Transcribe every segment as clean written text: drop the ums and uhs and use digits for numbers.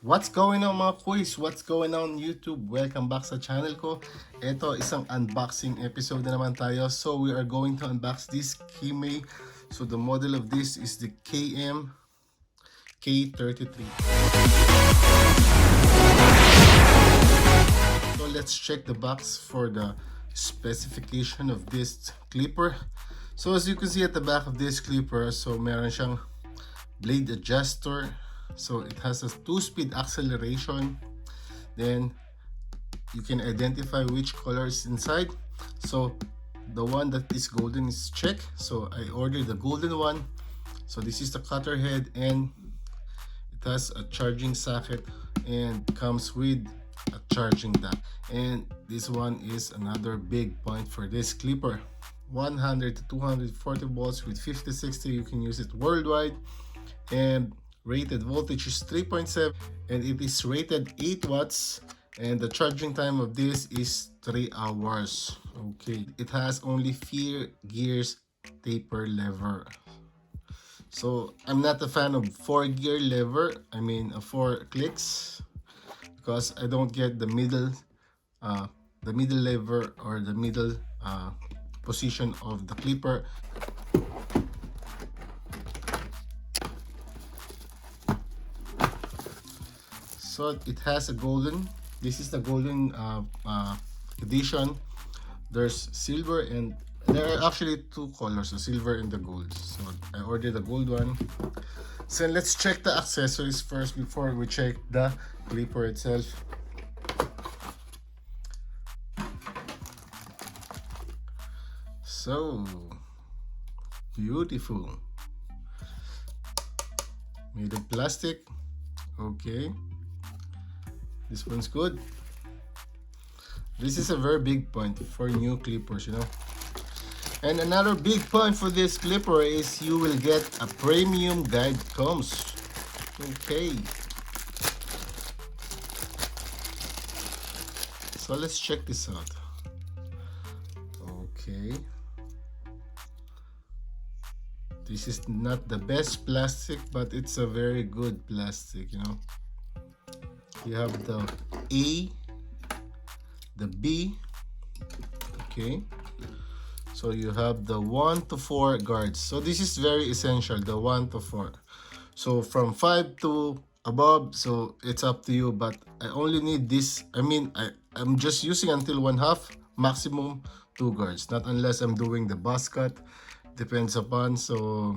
What's going on mga quiz? What's going on YouTube? Welcome back sa channel ko. Ito, isang unboxing episode na naman tayo. So we are going to unbox this Kemei. So the model of this is the K33. So let's check the box for the specification of this clipper. So as you can see at the back of this clipper, so meron siyang blade adjuster. So it has a 2-speed acceleration. Then you can identify which color is inside. So the one that is golden is check. So I ordered the golden one. So this is the cutter head, and it has a charging socket and comes with a charging dock. And this one is another big point for this clipper. 100 to 240 volts with 50-60. You can use it worldwide. And rated voltage is 3.7, and it is rated 8 watts, and the charging time of this is 3 hours. Okay, it has only 4 gears taper lever. So I'm not a fan of 4-gear lever, I mean 4 clicks, because I don't get the middle lever or the middle position of the clipper. So it has a golden. This is the golden edition. There's silver, and there are actually 2 colors, the silver and the gold. So I ordered the gold one. So let's check the accessories first before we check the clipper itself. So beautiful. Made of plastic. Okay. This one's good. This is a very big point for new clippers, you know. And another big point for this clipper is you will get a premium guide comes. Okay. So let's check this out. Okay. This is not the best plastic, but it's a very good plastic, you know. You have the A, the B, okay. So you have the 1 to 4 guards. So this is very essential, the 1 to 4. So from 5 to above, so it's up to you, but I only need this. I mean, I'm just using until 1/2, maximum 2 guards, not unless I'm doing the buzz cut, depends upon. So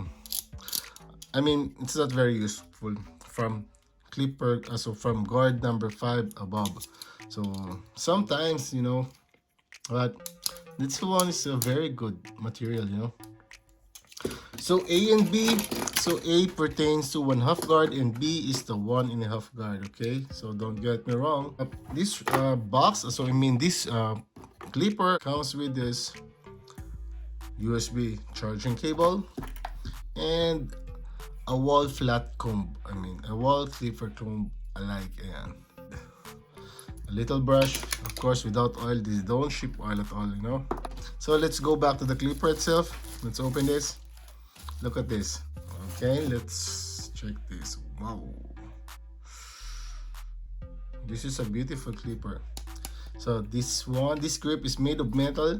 I mean, it's not very useful from clipper, so from guard number 5 above. So sometimes, you know, but this one is a very good material, you know. So A and B, so A pertains to 1/2 guard and B is the 1.5 guard. Okay, so don't get me wrong. This box, so I mean this clipper comes with this USB charging cable and a wall flat comb. I mean a wall clipper comb alike. Ayan. A little brush, of course, without oil. These don't ship oil at all, you know. So let's go back to the clipper itself. Let's open this. Look at this. Okay, let's check this. Wow, this is a beautiful clipper. So this grip is made of metal,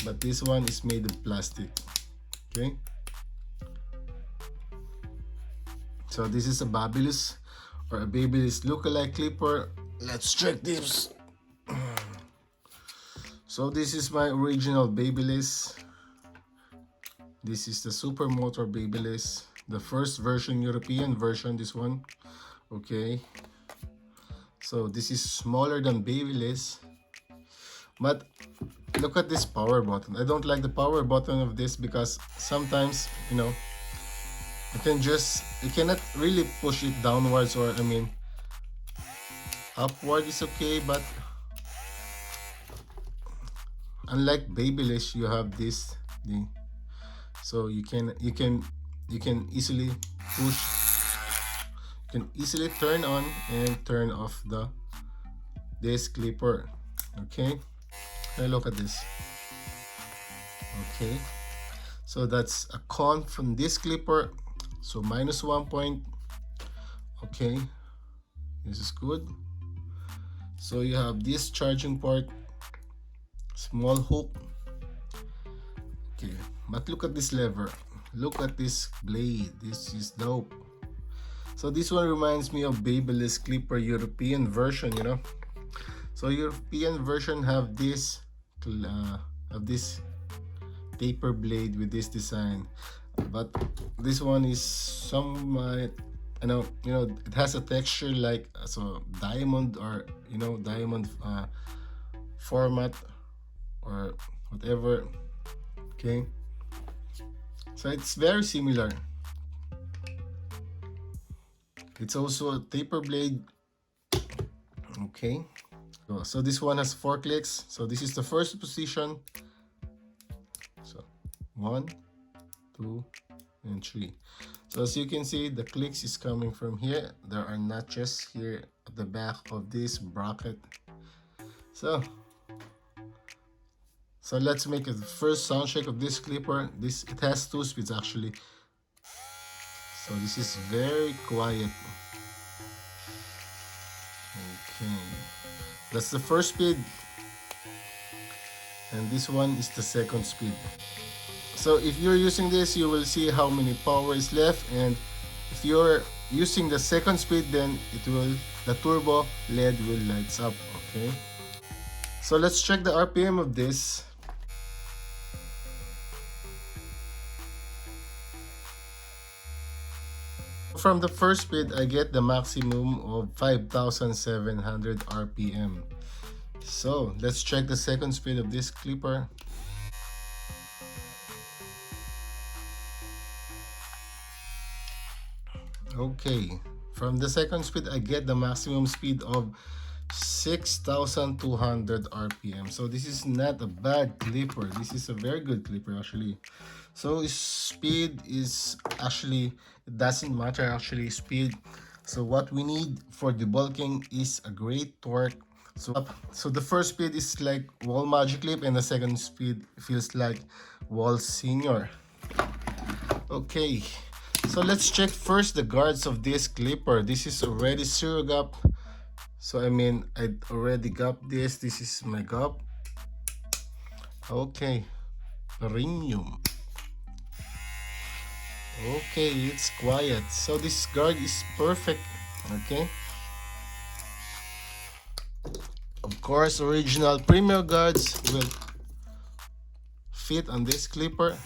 but this one is made of plastic. Okay. So this is a Babyliss or a Babyliss lookalike clipper. Let's check this. So this is my original Babyliss. This is the Supermotor Babyliss, the first version, European version, this one. Okay. So this is smaller than Babyliss. But look at this power button. I don't like the power button of this because sometimes, you know, you cannot really push it downwards, or I mean upward is okay, but unlike Babyliss, you have this thing, so you can easily push, you can easily turn on and turn off this clipper. Okay, now look at this. Okay, so that's a con from this clipper. So -1 point. Okay, This is good. So you have this charging port, small hook. Okay, but look at this lever. Look at this blade. This is dope. So this one reminds me of Babyliss Clipper European version, you know. So European version have this taper blade with this design, but this one is somewhat, it has a texture like diamond, or diamond format or whatever. Okay, so it's very similar. It's also a taper blade. Okay, so this one has 4 clicks. So this is the first position. So 1, 2, and 3. So as you can see, the clicks is coming from here. There are notches here at the back of this bracket. So let's make a first sound check of this clipper. It has 2 speeds actually. So this is very quiet. Okay, that's the first speed, and this one is the second speed. So if you're using this, you will see how many power is left, and if you're using the second speed, then the turbo LED will lights up. Okay, so let's check the RPM of this. From the first speed, I get the maximum of 5,700 RPM. So let's check the second speed of this clipper. Okay, from the second speed, I get the maximum speed of 6,200 RPM. So this is not a bad clipper. This is a very good clipper actually. So speed is actually, it doesn't matter actually, speed. So what we need for debulking is a great torque. So the first speed is like Wall Magic Clip, and the second speed feels like Wall Senior. Okay, so let's check first the guards of this clipper. This is already zero gap. So I already got this. This is my gap. Okay, rhenium. Okay, it's quiet. So this guard is perfect. Okay. Of course, original premier guards will fit on this clipper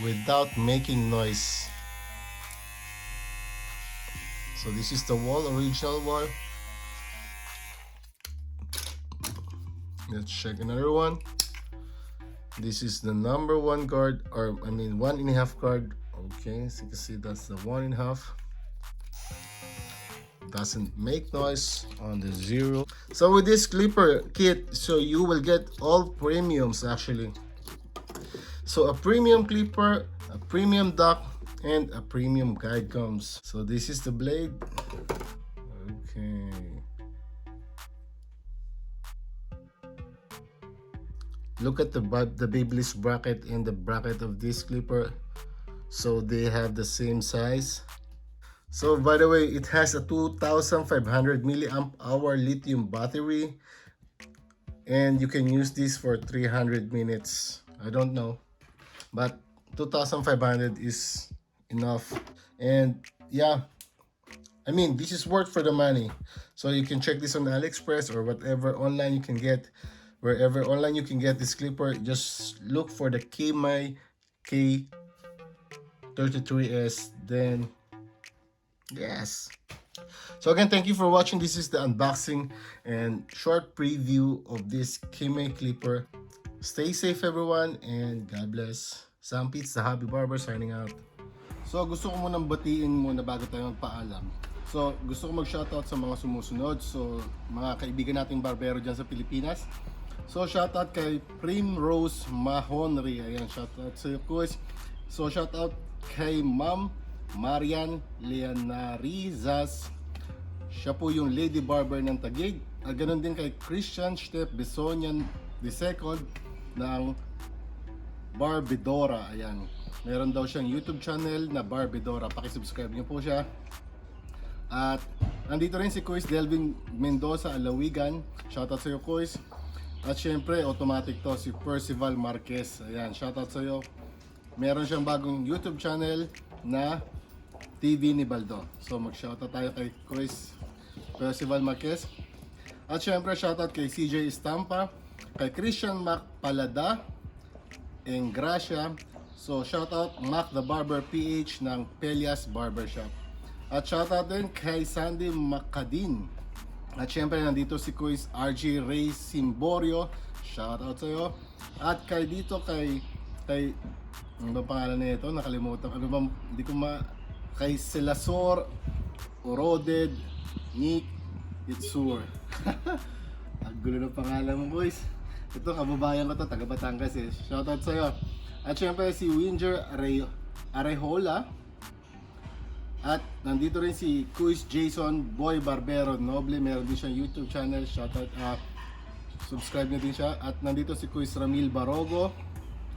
without making noise. So this is the original wall. Let's check another one. This is the number 1 guard, or 1.5 guard. Okay, so you can see that's the 1.5. Doesn't make noise on the 0. So with this clipper kit, so you will get all premiums actually. So a premium clipper, a premium dock, and a premium guide comes. So this is the blade. Okay. Look at the Babyliss bracket and the bracket of this clipper. So they have the same size. So by the way, it has a 2,500 milliamp hour lithium battery, and you can use this for 300 minutes. I don't know, but 2,500 is enough. And yeah, this is worth for the money. So you can check this on AliExpress or whatever online you can get. Wherever online you can get this clipper, just look for the Kemei K-33s. Then yes. So again, thank you for watching. This is the unboxing and short preview of this Kemei clipper. Stay safe everyone, and God bless. Sam Pitts, the Hobby Barber, signing out. So gusto ko munang batiin muna bago tayo magpaalam. So gusto ko mag-shoutout sa mga sumusunod. So mga kaibigan nating barbero dyan sa Pilipinas. So shoutout kay Primrose Mahonry. Ayan, shoutout sa iyo, Kuis. So shoutout kay Ma'am Marian Leonarizas. Siya po yung Lady Barber ng Taguig. Ganon din kay Christian Step Besonian II ng Barbidora. Ayan. Meron daw siyang YouTube channel na Barbidora. Pakisubscribe niyo po siya. At nandito rin si Kuis Delvin Mendoza, Alawigan. Shoutout sa iyo, Kuis. At syempre, automatic to, si Percival Marquez. Ayan, shoutout sa iyo. Meron siyang bagong YouTube channel na TV ni Baldo. So mag-shoutout tayo kay Kuis Percival Marquez. At syempre, shoutout kay CJ Estampa, kay Christian Mac Palada, and Gracia. So shoutout Mac the Barber PH ng Pelias Barbershop. At shoutout din kay Sandy Macadin. At syempre nandito si Kuis RG Ray Simborio. Shoutout sa iyo. At kay dito kay ano ba pangalan nito? Nakalimutan. Ano ba? Hindi ko kay Selasor Oroded Nick Itsur. Ang gulo ng pangalan mo, boys. Ito, kababayan ko to, taga Batangas eh. Shoutout sa iyo. At syempre si Winger Arejola. At nandito rin si Kuis Jason Boy Barbero Noble. Meron din siyang YouTube channel. Shoutout, subscribe nyo din siya. At nandito si Kuis Ramil Barogo.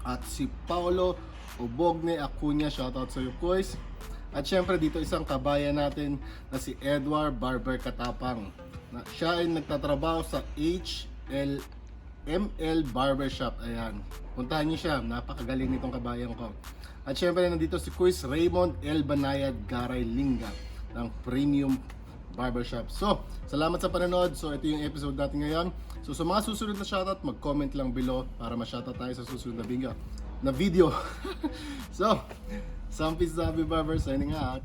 At si Paolo Obogne Acuña. Shoutout sa iyo, Kuis. At syempre dito isang kabayan natin na si Edward Barber Katapang. Siya ay nagtatrabaho sa ML Barbershop. Ayan. Puntahan niyo siya. Napakagaling nitong kabayan ko. At syempre nandito si Kuis Raymond L. Banayad Garay Linga ng Premium Barbershop. So, salamat sa panonood. So, ito yung episode natin ngayon. So, sa mga susunod na shoutout, mag-comment lang below para ma-shoutout tayo sa susunod na video. So, Sampis Zabi Barber signing out.